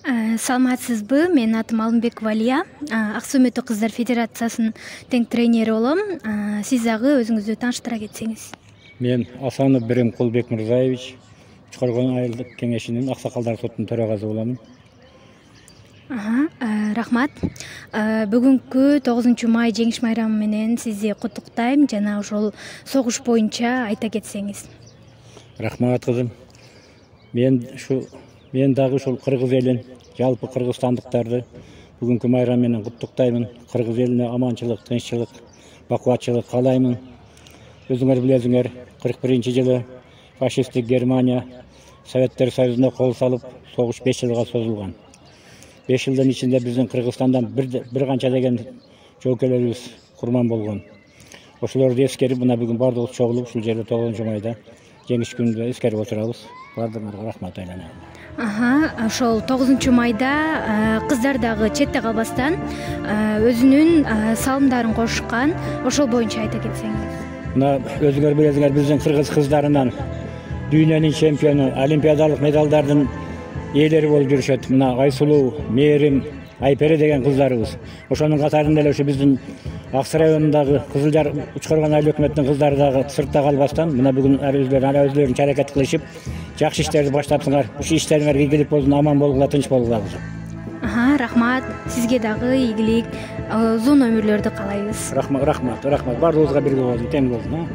Саламатсызбы? Менин атым Алымбекова Алия. Ак Сөөмөтү кыздар федерациясынын тең тренери болом. Сиз дагы өзүңүздү тааныштыра кетсеңиз. Мен Асанов Беремкул Бекмырзаевич, Чукарган айылдык кеңешинин аксакалдар сотунун төрагасы боламын. Рахмат. Бүгүнкү 9 май жеңиш майрамы менен сизди куттуктайм жана ошол согуш боюнча айта кетсеңиз. Рахмат кызым. Мен дагы ушул кыргыз элин, жалпы кыргызстандыктарды бүгүнкү майрам менен куттуктаймын. Кыргыз элине аманчылык, тынччылык, бакубатчылык каалаймын. Өзүңөр билесиңер, 41-жылы фашисттик Германия Советтер Союзуна кол салып, согуш 5 жылга созулган. 5 жылдын ичинде биздин Кыргызстандан бир канча деген жоокелерибиз курман болгон. Ошолорду эскерип, мына бүгүн бардыгыбыз чогулуп, ушул жерде 9 майда жеңиш күнүндө эскерип отурабыз. Бардыгыңарга рахмат айланайын. Ошол 9 майда кыздар дагы четте калбастан өзүнүн салымдарын кошушкан. Ошол боюнча айта кетсеңиз. Мына өзүңөр билесиңер, биздин кыргыз кыздарынан дүйнөнүн чемпиону, олимпиадалык медалдардын ээлери болуп жүрүшөт. Мына Айсулуу, Мээрим, Айпере деген кыздарыбыз. Ошонун катарында эле ушу биздин Аксы районундагы Кызылжар Чукарган айыл өкмөтүнүн кыздары дагы сыртта калбастан, мына бүгүн өзлөрүнчө аракет кылышып, жакшы иштерди баштапсыңар. Ушу иштериңерге ийгилик болсун, аман болгула, тынч болгула. Рахмат. Сизге дагы ийгилик, узун өмүрлөрдү каалайбыз. Рахмат. Бардыгыбызга бирге болсун, тең болсун.